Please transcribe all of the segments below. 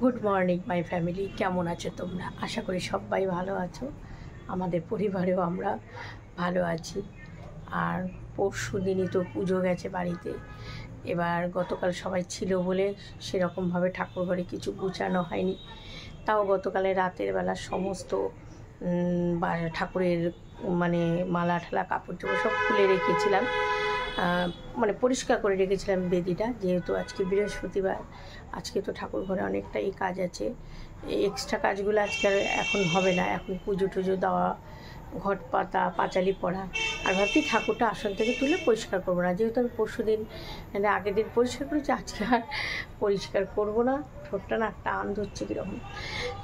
Good morning my family, কেমন আছো তোমরা? আশা করি সবাই ভালো আছো। আমাদের পরিবারেও আমরা ভালো আছি। আর পরশু দিনই তো পুজো গেছে বাড়িতে। এবার গতকাল সবাই ছিল বলে সেরকমভাবে ঠাকুরঘরে কিছু গুছানো হয়নি। তাও গতকালে রাতের বেলা সমস্ত ঠাকুরের মানে মালা ঠালা কাপড় চোপড় সব খুলে রেখেছিলাম, মানে পরিষ্কার করে রেখেছিলাম বেদিটা, যেহেতু আজকে বৃহস্পতিবার। আজকে তো ঠাকুর ঘরে অনেকটাই কাজ আছে। এক্সট্রা কাজগুলো আজকে আর এখন হবে না, এখন পুজো টুজো দেওয়া, ঘট পাতা, পাঁচালি পড়া। আর ভাবছি ঠাকুরটা আসন থেকে তুলে পরিষ্কার করবো না, যেহেতু আমি পরশু দিন মানে আগের দিন পরিষ্কার করেছি, আজকে আর পরিষ্কার করবো না। ঠোঁটটা না টান ধরছে কীরকম।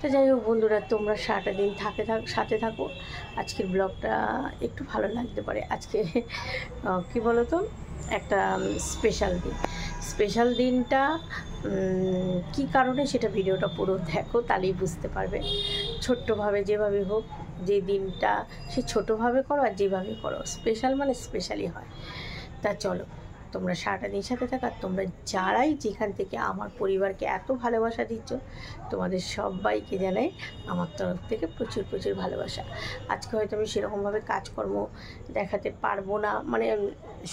তো যাই হোক বন্ধুরা, তোমরা সারাটা দিন সাথে থাকো। আজকের ব্লগটা একটু ভালো লাগতে পারে। আজকে কি বলো তো, একটা স্পেশাল দিনটা কি কারণে সেটা ভিডিওটা পুরো দেখো, তাহলেই বুঝতে পারবে। ছোট্টভাবে যেভাবে হোক, যে দিনটা সে ছোটোভাবে করো আর যেভাবে করো, স্পেশাল মানে স্পেশালই হয়। তা চলো তোমরা সারাটা দিন সাথে থাকো। আর তোমরা যারাই যেখান থেকে আমার পরিবারকে এত ভালোবাসা দিচ্ছ, তোমাদের সবাইকে জানাই আমার তরফ থেকে প্রচুর প্রচুর ভালোবাসা। আজকে হয়তো আমি সেরকমভাবে কাজকর্ম দেখাতে পারবো না, মানে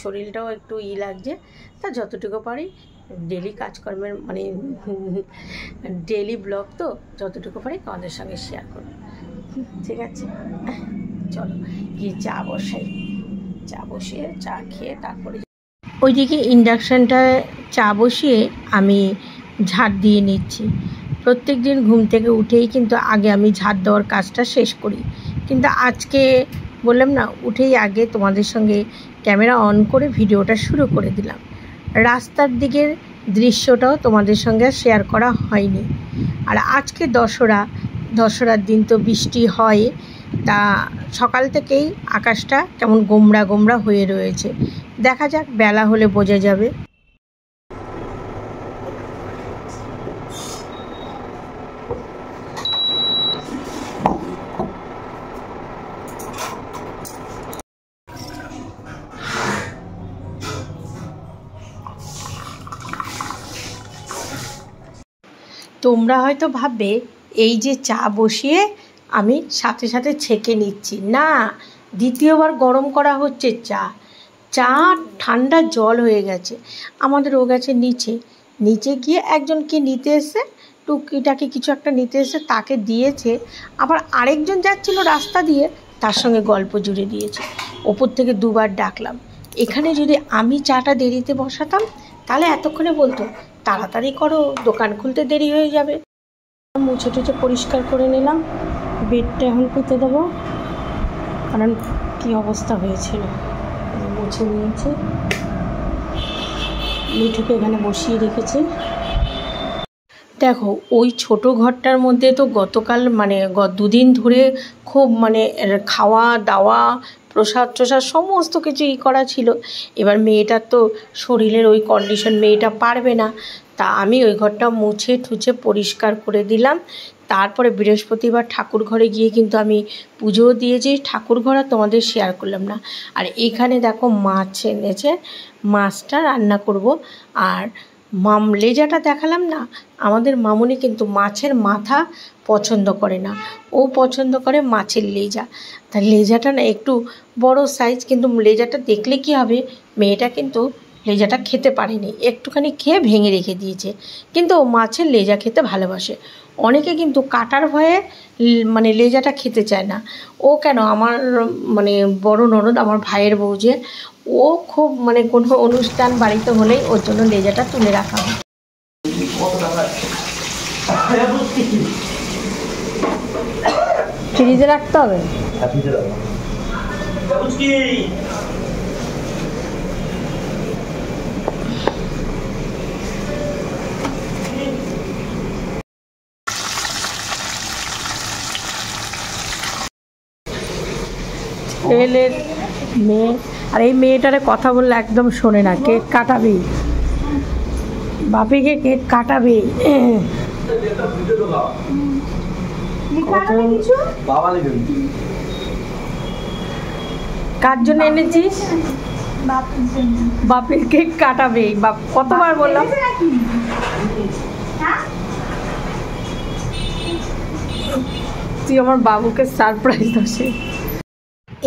শরীরটাও একটু লাগছে। তা যতটুকু পারি ডেলি কাজকর্মের মানে ডেলি ব্লগ তো, যতটুকু পারি তোমাদের সঙ্গে শেয়ার করবো, ঠিক আছে? চলো গিয়ে চা বসিয়ে চা খেয়ে তারপরে ওইদিকে ইন্ডাকশানটায় চা বসিয়ে আমি ঝাড় দিয়ে নিচ্ছি। প্রত্যেক দিন ঘুম থেকে উঠেই কিন্তু আগে আমি ঝাড় দেওয়ার কাজটা শেষ করি, কিন্তু আজকে বললাম না, উঠেই আগে তোমাদের সঙ্গে ক্যামেরা অন করে ভিডিওটা শুরু করে দিলাম। রাস্তার দিকের দৃশ্যটাও তোমাদের সঙ্গে শেয়ার করা হয়নি। আর আজকে দশরার দিন তো বৃষ্টি হয়, তা সকাল থেকেই আকাশটা কেমন গোমড়া গোমড়া হয়ে রয়েছে। দেখা যাক, বেলা হলে বোঝা যাবে। তোমরা হয়তো ভাববে এই যে চা বসিয়ে আমি সাথে সাথে ছেঁকে নিচ্ছি, না, দ্বিতীয়বার গরম করা হচ্ছে চা ঠান্ডা জল হয়ে গেছে। আমাদের ও গেছে নিচে গিয়ে একজনকে নিতে এসে, টুকিটাকি কিছু একটা নিতে এসে তাকে দিয়েছে। আবার আরেকজন যাচ্ছিল রাস্তা দিয়ে, তার সঙ্গে গল্প জুড়ে দিয়েছে। ওপর থেকে দুবার ডাকলাম। এখানে যদি আমি চাটা দেরিতে বসাতাম, তাহলে এতক্ষণে বলতো তাড়াতাড়ি করো, দোকান খুলতে দেরি হয়ে যাবে। মুছে টুছে পরিষ্কার করে নিলাম। বেডটা এখন পুঁতে দেবো, কারণ কী অবস্থা হয়েছিল। মুছে নিয়েছি, মিঠুকে এখানে বসিয়ে রেখেছি। দেখো, ওই ছোট ঘরটার মধ্যে তো গতকাল মানে দুদিন ধরে খুব মানে খাওয়া দাওয়া, প্রসাদ সমস্ত কিছু করা ছিল। এবার মেয়েটার তো শরীরের ওই কন্ডিশন, মেয়েটা পারবে না। তা আমি ওই ঘরটা মুছে ঠুছে পরিষ্কার করে দিলাম। তারপরে বৃহস্পতিবার ঠাকুর ঘরে গিয়ে কিন্তু আমি পুজোও দিয়েছি। ঠাকুর ঘর আর তোমাদের শেয়ার করলাম না। আর এখানে দেখো মাছ এনেছে, মাছটা রান্না করব। আর লেজাটা দেখালাম না, আমাদের মামুনি কিন্তু মাছের মাথা পছন্দ করে না, ও পছন্দ করে মাছের লেজা। তা লেজাটা না একটু বড় সাইজ, কিন্তু লেজাটা দেখলে কি হবে, মেয়েটা কিন্তু লেজাটা খেতে পারেনি, একটুখানি খেয়ে ভেঙে রেখে দিয়েছে। কিন্তু ও মাছের লেজা খেতে ভালোবাসে। অনেকে কিন্তু কাটার ভয়ে মানে লেজাটা খেতে চায় না। ও কেন, আমার মানে বড় ননদ, আমার ভাইয়ের বউ যে, ও খুব মানে কোনো অনুষ্ঠান বাড়িতে হলেই ওর জন্য লেজাটা তুলে রাখা হয়। ফ্রিজে রাখতে হবে। ছেলের মেয়ে, আর এই মেয়েটারে কথা বললে একদম শোনে না, কেক কাটাবে, বাপিকে কেক কাটাবে। কার জন্য এনেছিস? বাপের কেক কাটাবে। বাপ কতবার বললাম, তুই আমার বাবুকে সারপ্রাইজ দোষে।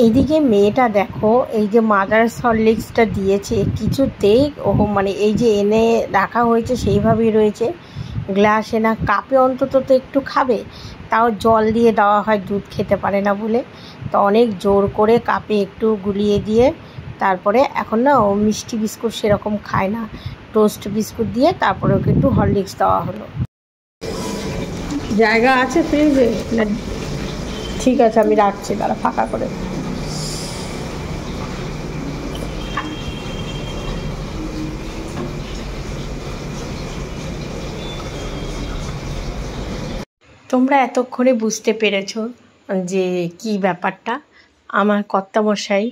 এইদিকে মেয়েটা দেখো, এই যে মাদার হরলিক্সটা দিয়েছে কিছুতেই ও মানে এই যে এনে রাখা হয়েছে সেইভাবেই রয়েছে, গ্লাসে না কাপে অন্তত তো একটু খাবে, তাও জল দিয়ে দেওয়া হয়, দুধ খেতে পারে না বলে। তো অনেক জোর করে কাপে একটু গুলিয়ে দিয়ে তারপরে এখন না ও মিষ্টি বিস্কুট সেরকম খায় না, টোস্ট বিস্কুট দিয়ে তারপরে ওকে একটু হরলিক্স দেওয়া হলো। জায়গা আছে ফ্রিজে না? ঠিক আছে, আমি রাখছি, তারা ফাঁকা করে। তোমরা এতক্ষণে বুঝতে পেরেছো যে কি ব্যাপারটা। আমার কর্তামশাই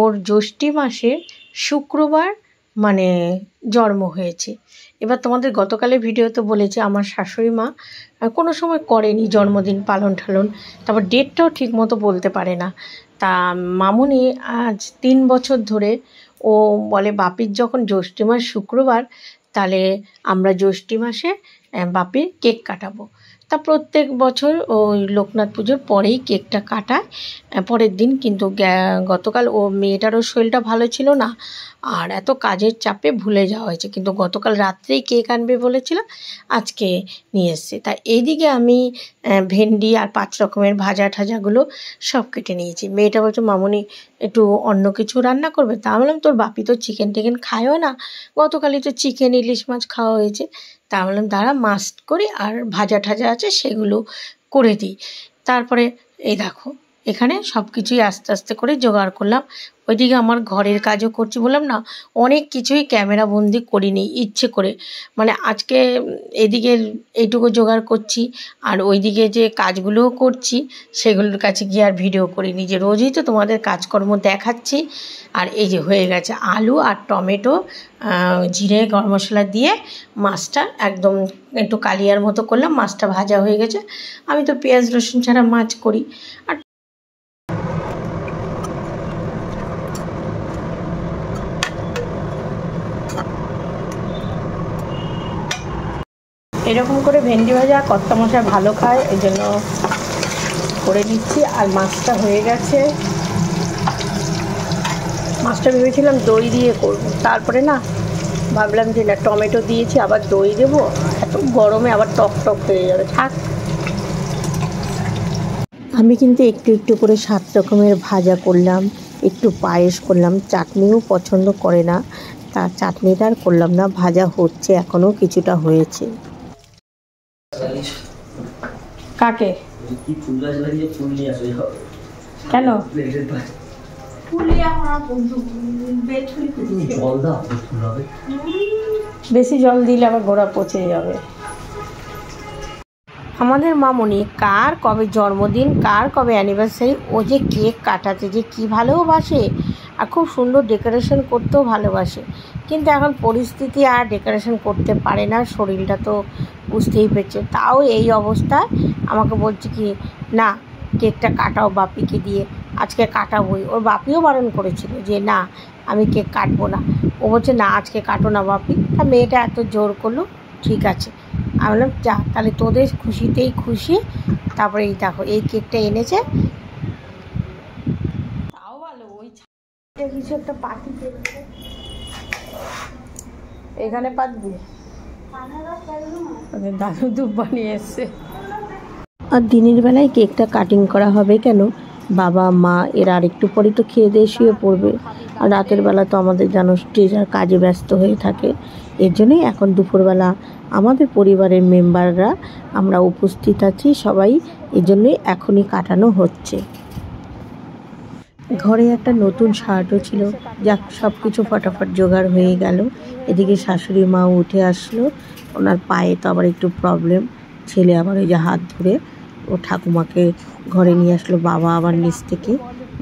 ওর জ্যৈষ্ঠী মাসে শুক্রবার মানে জন্ম হয়েছে। এবার তোমাদের গতকালের ভিডিওতে বলেছে আমার শাশুড়ি মা কোনো সময় করেনি জন্মদিন পালন ঠালন, তারপর ডেটটাও ঠিক মতো বলতে পারে না। তা মামুনি আজ 3 বছর ধরে ও বলে বাপির যখন জ্যৈষ্ঠী মাস শুক্রবার, তাহলে আমরা জ্যৈষ্ঠী মাসে বাপির কেক কাটাবো। তা প্রত্যেক বছর ওই লোকনাথ পুজোর পরেই কেকটা কাটায়। পরের দিন কিন্তু গতকাল ও মেয়েটারও শরীরটা ভালো ছিল না, আর এত কাজের চাপে ভুলে যাওয়া হয়েছে, কিন্তু গতকাল রাত্রেই কেক আনবে বলেছিল, আজকে নিয়ে এসছে। তা এইদিকে আমি ভেন্ডি আর 5 রকমের ভাজা ঠাজাগুলো সব কেটে নিয়েছি। মেয়েটা বলছে মামুনি একটু অন্য কিছু রান্না করবে, তা বললাম তোর বাপি তো চিকেন টিকেন খায়ও না, গতকালই তো চিকেন ইলিশ মাছ খাওয়া হয়েছে, তা বললাম দাঁড়া মাস্ট করি, আর ভাজা ঠাজা আছে সেগুলো করে দিই। তারপরে এই দেখো এখানে সব কিছুই আস্তে আস্তে করে জোগাড় করলাম। ওইদিকে আমার ঘরের কাজও করছি, বললাম না অনেক কিছুই ক্যামেরা বন্দি করিনি ইচ্ছে করে, মানে আজকে এদিকে এইটুকু জোগাড় করছি আর ওইদিকে যে কাজগুলোও করছি সেগুলোর কাছে গিয়ে আর ভিডিও করিনি, যে রোজই তো তোমাদের কাজকর্ম দেখাচ্ছি। আর এই যে হয়ে গেছে আলু আর টমেটো, জিরে গরম মশলা দিয়ে মাছটা একদম একটু কালিয়ার মতো করলাম, মাছটা ভাজা হয়ে গেছে। আমি তো পেঁয়াজ রসুন ছাড়া মাছ করি। আর এরকম করে ভেন্ডি ভাজা কর্তামশাই ভালো খায়, এই জন্য করে দিচ্ছি। আর মাছটা হয়ে গেছে, মাছটা ভেবেছিলাম দই দিয়ে করব, তারপরে না ভাবলাম যে না টমেটো দিয়েছি আবার দই দেবো, এত গরমে আবার টক টক হয়ে যাবে, থাক। আমি কিন্তু একটু একটু করে 7 রকমের ভাজা করলাম, একটু পায়েস করলাম, চাটনিও পছন্দ করে না, তা চাটনিটা আর করলাম না, ভাজা হচ্ছে এখনও কিছুটা হয়েছে। কাকে কেন বেশি জল দিলে আবার গোড়া পচে যাবে। আমাদের মামুনি কার কবে জন্মদিন, কার কবে অ্যানিভার্সারি, ও যে কেক কাটাতে যে কী ভালোবাসে, আর খুব সুন্দর ডেকোরেশন করতেও ভালোবাসে, কিন্তু এখন পরিস্থিতি আর ডেকোরেশন করতে পারে না, শরীরটা তো বুঝতেই পেরেছে। তাও এই অবস্থায় আমাকে বলছে কি না কেকটা কাটাও বাপিকে দিয়ে, আজকে কাটাবোই। ওর বাপিও বারণ করেছিল যে না আমি কেক কাটবো না, ও বলছে না আজকে কাটো না বাপি। তা মেয়েটা এত জোর করলো, ঠিক আছে। আমি বললাম যা তাহলে তোদের খুশিতেই খুশি। তারপরে এই দেখো এই কেকটা এনেছে, তাও ভালো ওই কিছু একটা পার্টি এখানে পাতবি, দাদু দুধ বানিয়ে এসছে। আর দিনের বেলায় কেকটা কাটিং করা হবে কেন, বাবা মা এরা আর একটু পরে তো খেয়ে দিয়ে শুয়ে পড়বে, আর রাতের বেলা তো আমাদের জানো যে যার কাজে ব্যস্ত হয়ে থাকে, এর জন্যই এখন দুপুরবেলা আমাদের পরিবারের মেম্বাররা আমরা উপস্থিত আছি সবাই, এই জন্যই এখনই কাটানো হচ্ছে। ঘরে একটা নতুন শার্টও ছিল, যাক সব কিছু ফটাফট জোগাড় হয়ে গেল। এদিকে শাশুড়ি মা উঠে আসলো, ওনার পায়ে তো আবার একটু প্রবলেম, ছেলে আবার ওই যে হাত ধরে ও ঠাকুমাকে ঘরে নিয়ে আসলো, বাবা আবার নিচ থেকে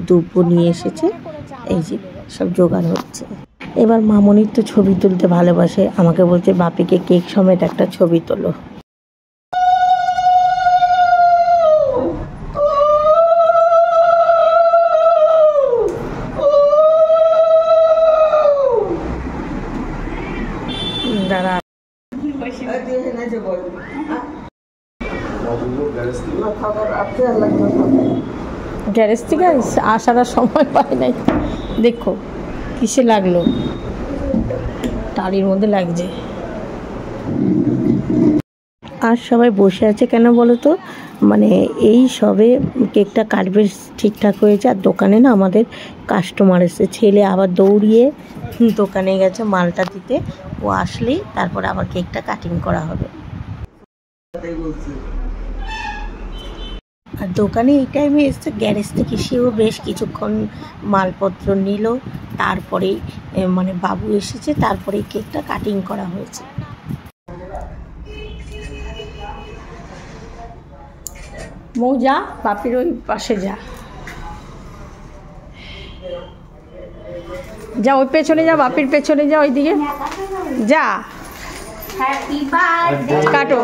দুব্বো নিয়ে এসেছে, এই যে সব জোগাড় হচ্ছে। এবার মামনির তো ছবি তুলতে ভালোবাসে, আমাকে বলছে বাপিকে কেক সমেত একটা ছবি তোলো। দাঁড়া গ্যারেজ থেকে আসার সময় পাই নাই। দেখো কিসে লাগলো, টালির মধ্যে লাগছে। আর সবাই বসে আছে কেন বলো তো, মানে এই সবে কেকটা কাটবে ঠিকঠাক হয়েছে, আর দোকানে না আমাদের কাস্টমার এসেছে। ছেলে আবার দৌড়িয়ে দোকানে গেছে মালটা দিতে, ও আসলেই তারপর আবার কেকটা কাটিং করা হবে। আর দোকানে এই টাইমে এসছে, গ্যারেজ থেকে সেও বেশ কিছুক্ষণ মালপত্র নিল, তারপরেই মানে বাবু এসেছে, তারপরেই কেকটা কাটিং করা হয়েছে। মৌ যা, বাপির ওই পাশে যা, যা ওই পেছনে যা, বাপির পেছনে যা, ওইদিকে যা। কাটো।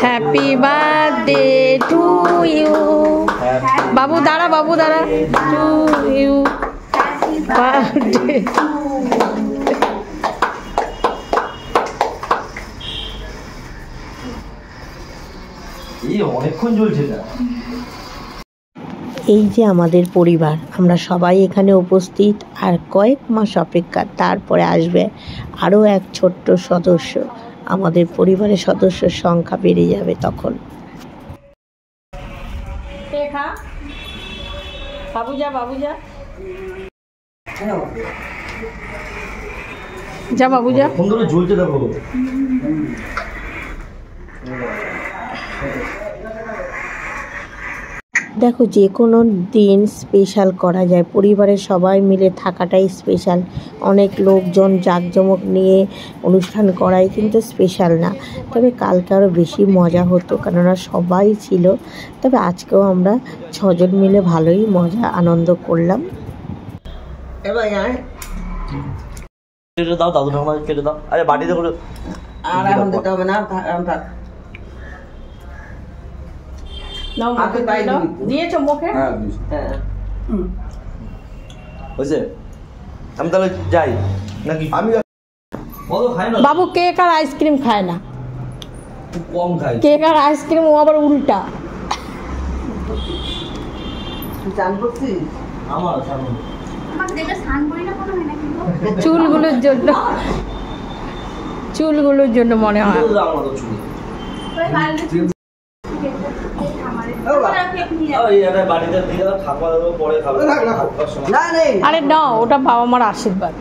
Happy birthday to you. বাবু দাঁড়া, বাবু দাঁড়া। To you birthday. অনেকক্ষণ চলছে না। এই যে আমাদের পরিবার, আমরা সবাই এখানে উপস্থিত, আর কয়েক মাস অপেক্ষা, তারপরে আসবে আরও এক ছোট্ট সদস্য। আমাদের পরিবারের সদস্যের সংখ্যা বেড়ে যাবে তখন। বাবু যা, বাবু যা, যা বাবু যা। ঝুলছে দেখো। দেখো, যে কোনো দিন স্পেশাল করা যায়, পরিবারের সবাই মিলে থাকাটাই স্পেশাল। অনেক লোকজন জাঁকজমক নিয়ে অনুষ্ঠান করাই কিন্তু স্পেশাল না। তবে কালকে আরও বেশি মজা হতো, কেননা সবাই ছিল। তবে আজকেও আমরা 6 জন মিলে ভালোই মজা আনন্দ করলাম। এবার কেটে দাও, দাদু ঠাকুমা কেটে দাও। আরে বাড়িতে করে আর এখন দিতে হবে না, দিয়েছো মুখে? হয়েছে। আমি তাহলে যাই নাকি? আমি বাবু কেক আর আইসক্রিম খায় না, কম খাই। কেক আর আইসক্রিম ও আবার উল্টা। চুলগুলোর জন্য, চুলগুলোর জন্য মনে হয়। আরে না, ওটা বাবা মার আশীর্বাদ।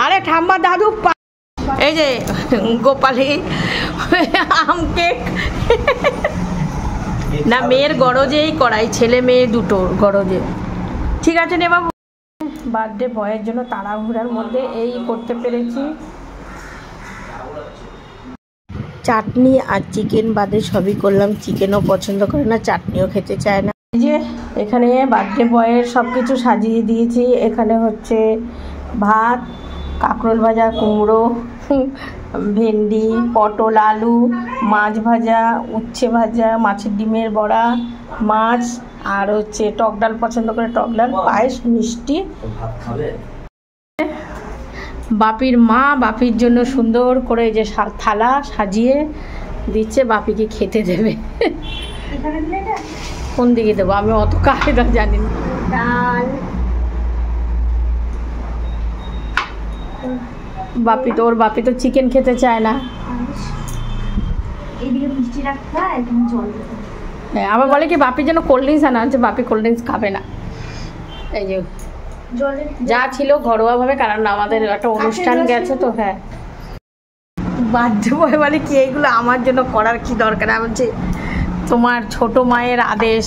আরে ঠাম্মা দাদু, এই যে গোপালি আম কেক না, মেয়ের গরজেই করাই, ছেলে মেয়ে দুটোর গরজে। ঠিক আছে নে বাবু। বার্থডে বয়ের জন্য তাড়াহুড়ার মধ্যে এই করতে পেরেছি। চাটনি আর চিকেন বাদে সবই করলাম। চিকেনও পছন্দ করে না, চাটনিও খেতে চায় না। এই যে এখানে বার্থডে বয়ের সব কিছু সাজিয়ে দিয়েছি। এখানে হচ্ছে ভাত, কাঁকরোল ভাজা, কুমড়ো, ভেন্ডি, পটল, আলু, মাছ ভাজা, উচ্ছে ভাজা, মাছের ডিমের বড়া, মাছ, আর হচ্ছে টক ডাল পছন্দ করে টক ডাল, পায়েস, মিষ্টি। বাপির মা বাপির জন্য সুন্দর করে যে থালা সাজিয়ে দিচ্ছে, বাপিকে খেতে দেবে। কোন দিকে দেবো আমি অত কায়দা জানি না। ডাল, বাপি তো, ওর বাপি তো চিকেন খেতে চায় না। হ্যাঁ, আবার বলে কি বাপির জন্য কোল্ড ড্রিঙ্কস আনা হচ্ছে, বাপি কোল্ড ড্রিঙ্কস খাবে না। এই যে যা ছিল ঘরোয়াভাবে, কারণ আমাদের একটা অনুষ্ঠান গেছে তো। হ্যাঁ, বার্থডে বয় বলে কি এইগুলো আমার জন্য করার কি দরকার? আমি বলছি তোমার ছোট মায়ের আদেশ।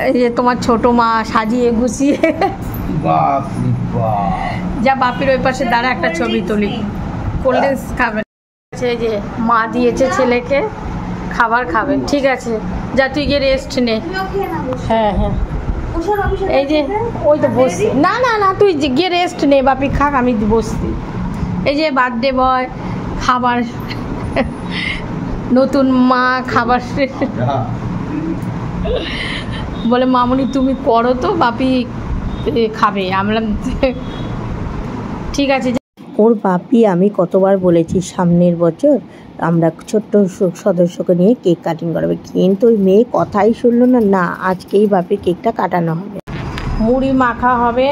এই যে তোমার ছোট মা সাজিয়ে গুছিয়ে। যা বাপির ওই পাশে দাঁড়া, একটা ছবি তুলি। কোল্ড ড্রিঙ্কস খাবেন? এই যে মা দিয়েছে ছেলেকে খাবার খাবেন, ঠিক আছে, যা তুই গিয়ে রেস্ট নে। হ্যাঁ হ্যাঁ, এই যে ওই তো বসছি। না না না, তুই গিয়ে রেস্ট নে, বাপি খাক, আমি বসছি। এই যে বার্থডে বয় খাবার, নতুন মা খাবার বলে মামুনি তুমি করো তো, বাপি খাবে। আমরা ঠিক আছে। ওর বাপি আমি কতবার বলেছি সামনের বছর আমরা ছোট্ট সদস্যকে নিয়ে কেক কাটিং করাবে, কিন্তু ওই মেয়ে কথাই শুনলো না। না, আজকেই বাপির কেকটা কাটানো হবে। মুড়ি মাখা হবে,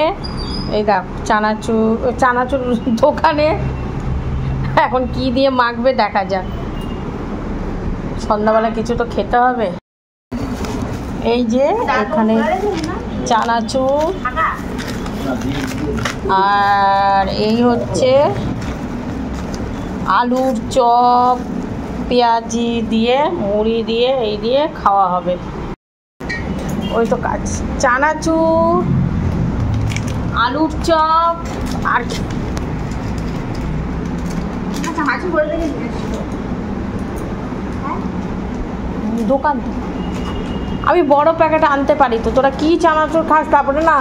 এই দেখ চানাচুর দোকানে এখন কি দিয়ে মাখবে দেখা যাক। সন্ধ্যাবেলা কিছু তো খেতে হবে। এই যে এখানে চানাচুর, আর এই হচ্ছে আলুর চপ, পেঁয়াজি দিয়ে মুড়ি দিয়ে এই দিয়ে খাওয়া হবে। ওই তো কাজ, চানাচুর, আলুর চপ আর দোকান। আমি বড় প্যাকেট আনতে পারি তো, তোরা কি চানাচুর খাস? তারপরে না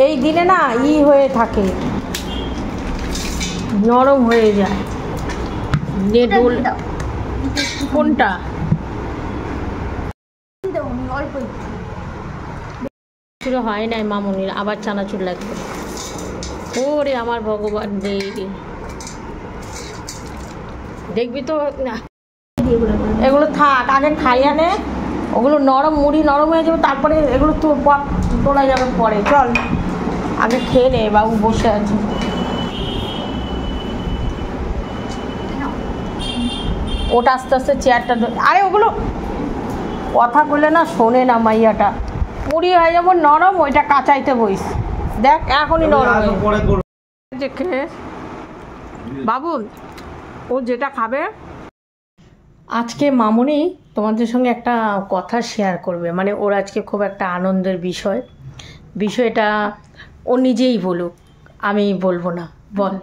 এই দিনে না হয়ে থাকে, নরম হয়ে যায়। কোনটা? শুরু হয় নাই মামনির, আবার চানাচুর লাগবে। ওরে আমার ভগবান রে, দেখবি তো না, এগুলো থাক, আগে খাইয়া নে। ওগুলো নরম, মুড়ি নরম হয়ে যাবে, তারপরে এগুলো তোলা যাবে পরে। চল আগে খেয়ে নে, বাবু বসে আছে। ওটা আস্তে আস্তে চেয়ারটা, আরে ওগুলো কথা বলে না শোনে না মাইয়াটা। মুড়ি হয়ে যাবো নরম, ওইটা কাঁচাইতে বইস, দেখ এখনই নরম দেখে। বাবু ও যেটা খাবে। আজকে মামনি তোমাদের সঙ্গে একটা কথা শেয়ার করবে, মানে ওর আজকে খুব একটা আনন্দের বিষয়টা ও নিজেই বলুক, আমি বলবো না। বল।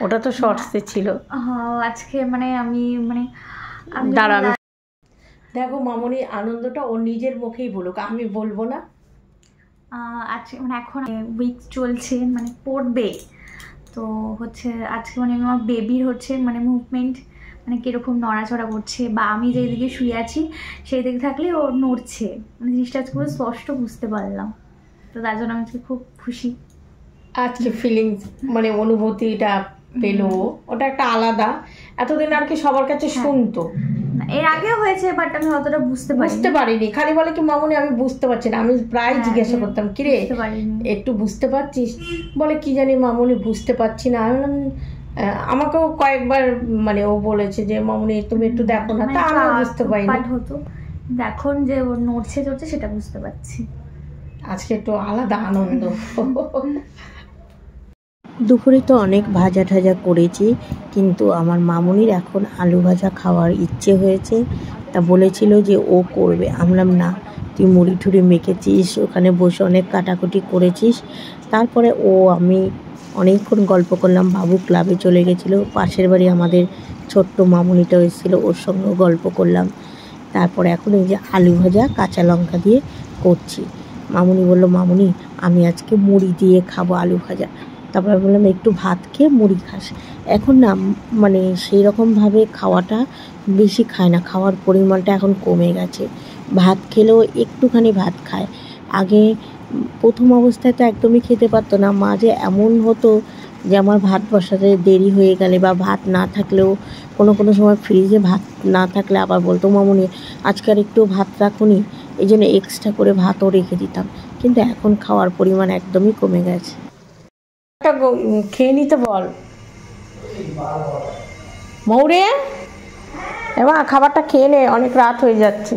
ওটা তো শর্টসে ছিল। আজকে আমি দাঁড়া, দেখো মামনি আনন্দটা ওর নিজের মুখেই বলুক, আমি বলবো না। আজকে এখন উইক চলছে, পড়বে তো হচ্ছে। আজকে আমার বেবির হচ্ছে মুভমেন্ট, কীরকম নড়াচড়া করছে, বা আমি যেই দিকে শুয়ে আছি সেই দিকে থাকলে ও নড়ছে, জিনিসটা আজকে পুরো স্পষ্ট বুঝতে পারলাম। তো তার জন্য আমি আজকে খুব খুশি। আজকে ফিলিংস অনুভূতিটা পেলো, ওটা একটা আলাদা। এতদিন আর কি সবার কাছে শুনতো, এর আগেও হয়েছে, বাট আমি অতটা বুঝতে পারিনি। খালি বলে কি মামনি আমি বুঝতে পারছি না। আমি প্রায় জিজ্ঞাসা করতাম, কিরে একটু বুঝতে পারছিস? বলে কি জানি মামনি বুঝতে পারছি না। আমি বললাম, আমাকেও কয়েকবার ও বলেছে যে মামনি তুমি একটু দেখো না, তা আমি বুঝতে পারিনি। হতো এখন যে ওর নড়ছে চড়ছে সেটা বুঝতে পারছি। আজকে একটু আলাদা আনন্দ। দুপুরে তো অনেক ভাজা ঠাজা করেছি, কিন্তু আমার মামনির এখন আলু ভাজা খাওয়ার ইচ্ছে হয়েছে। তা বলেছিল যে ও করবে। আমলাম না, তুই মুড়ি ঠুড়ি মেখেছিস, ওখানে বসে অনেক কাটাকুটি করেছিস। তারপরে আমি অনেকক্ষণ গল্প করলাম। বাবু ক্লাবে চলে গেছিলো, পাশের বাড়ি আমাদের ছোট্ট মামনিটা এসেছিলো, ওর সঙ্গেও গল্প করলাম। তারপরে এখন এই যে আলু ভাজা কাঁচা লঙ্কা দিয়ে করছি। মামনি বলল, মামনি আমি আজকে মুড়ি দিয়ে খাবো আলু ভাজা। তারপরে বললাম একটু ভাত খেয়ে মুড়ি খাস। এখন না সেই রকমভাবে খাওয়াটা বেশি খায় না, খাওয়ার পরিমাণটা এখন কমে গেছে। ভাত খেলেও একটুখানি ভাত খায়। আগে প্রথম অবস্থায় তো একদমই খেতে পারতো না। মাঝে এমন হতো যে আমার ভাত বসাতে দেরি হয়ে গেলে বা ভাত না থাকলেও কোনো সময় ফ্রিজে ভাত না থাকলে আবার বলতো, মামনি আজকে আর একটু ভাত রাখুনি, এই জন্য এক্সট্রা করে ভাতও রেখে দিতাম। কিন্তু এখন খাওয়ার পরিমাণ একদমই কমে গেছে। খেয়ে নিতে বল মৌরে, এবার খাবারটা খেয়ে নে, অনেক রাত হয়ে যাচ্ছে।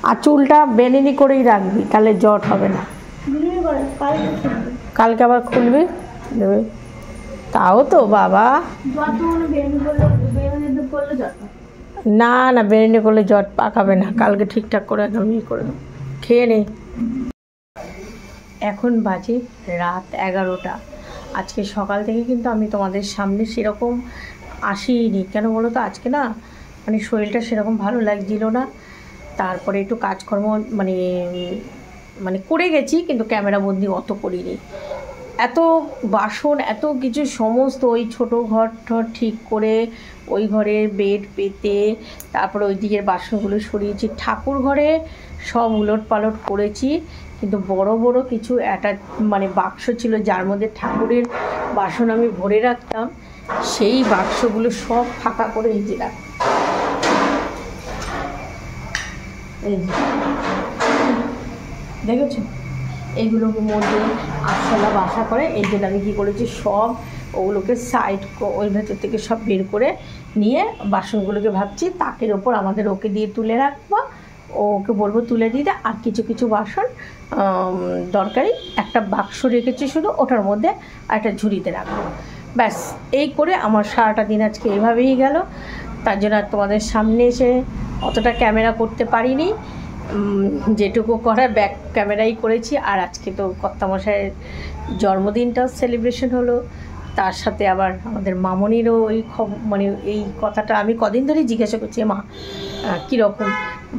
আর চুলটা বেনিনি করেই রাখবি, তাহলে জট হবে না। কালকে আবার খুলবি দেবে। তাও তো বাবা, না না বেনিনি করলে জট পাকাবে না। কালকে ঠিকঠাক করে একদম করে খেয়ে নে। এখন বাজে রাত 11টা। আজকে সকাল থেকে কিন্তু আমি তোমাদের সামনে সেরকম আসিনি। কেন বলো তো, আজকে না শরীরটা সেরকম ভালো লাগছিল না। তারপরে একটু কাজকর্ম করে গেছি, কিন্তু ক্যামেরা বন্দি অত করিনি। এত বাসন এত কিছু সমস্ত, ওই ছোটো ঘর ঠর ঠিক করে ওই ঘরের বেড পেতে, তারপরে ওই দিকের বাসনগুলো সরিয়েছি, ঠাকুর ঘরে সব উলট পালট করেছি। কিন্তু বড় বড় কিছু মানে বাক্স ছিল যার মধ্যে ঠাকুরের বাসন আমি ভরে রাখতাম, সেই বাক্সগুলো সব ফাঁকা করে এই যে রাখ, এই যে দেখেছো, এইগুলোর মধ্যে আরশোলা বাসা করে। এই জন্য আমি কী করেছি, সব ওগুলোকে সাইড ওই ভেতর থেকে সব বের করে নিয়ে বাসনগুলোকে ভাবছি তাকের ওপর আমাদের ওকে দিয়ে তুলে রাখবো, ওকে বলবো তুলে দিতে। আর কিছু কিছু বাসন দরকারি একটা বাক্স রেখেছি শুধু, ওটার মধ্যে আর একটা ঝুড়িতে রাখবো। ব্যাস এই করে আমার সারাটা দিন আজকে এভাবেই গেল। তার জন্য আর তোমাদের সামনে এসে অতটা ক্যামেরা করতে পারিনি, যেটুকু করার ব্যাক ক্যামেরাই করেছি। আর আজকে তো কর্তামশাইয়ের জন্মদিনটাও সেলিব্রেশন হলো, তার সাথে আবার আমাদের মামনিরও ওই মানে এই কথাটা আমি কদিন ধরেই জিজ্ঞাসা করছি, মা কীরকম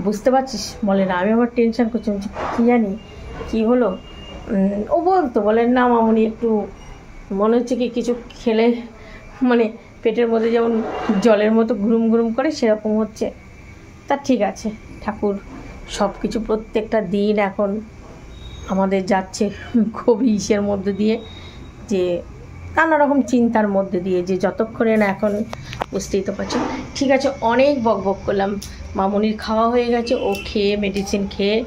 বুঝতে পারছিস? বলে না। আমি আবার টেনশন করছি, কী জানি কী হলো। ও বলতো, বলেন না মামনি একটু মনে হচ্ছে কি কিছু খেলে মানে পেটের মধ্যে যেমন জলের মতো ঘুরুম ঘুরুম করে সেরকম হচ্ছে। তা ঠিক আছে, ঠাকুর সব কিছু প্রত্যেকটা দিন এখন আমাদের যাচ্ছে খুবই ইসের মধ্যে দিয়ে, যে নানা রকম চিন্তার মধ্যে দিয়ে, যে যতক্ষণে না এখন বুঝতেই তো পারছো। ঠিক আছে, অনেক বক বক করলাম। মামনির খাওয়া হয়ে গেছে, ও খেয়ে মেডিসিন খেয়ে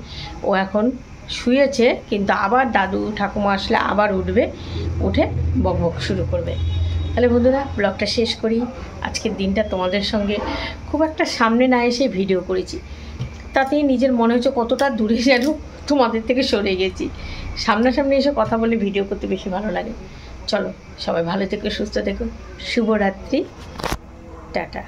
ও এখন শুয়েছে, কিন্তু আবার দাদু ঠাকুমা আসলে আবার উঠবে, উঠে বক বক শুরু করবে। তাহলে বন্ধুরা ব্লগটা শেষ করি। আজকের দিনটা তোমাদের সঙ্গে খুব একটা সামনে না এসে ভিডিও করেছি, তাতেই নিজের মনে হচ্ছে কতটা দূরে যেন তোমাদের থেকে সরে গেছি। সামনাসামনি এসে কথা বলে ভিডিও করতে বেশি ভালো লাগে। চলো সবাই ভালো থেকো, সুস্থ থেকো, শুভরাত্রি, টাটা।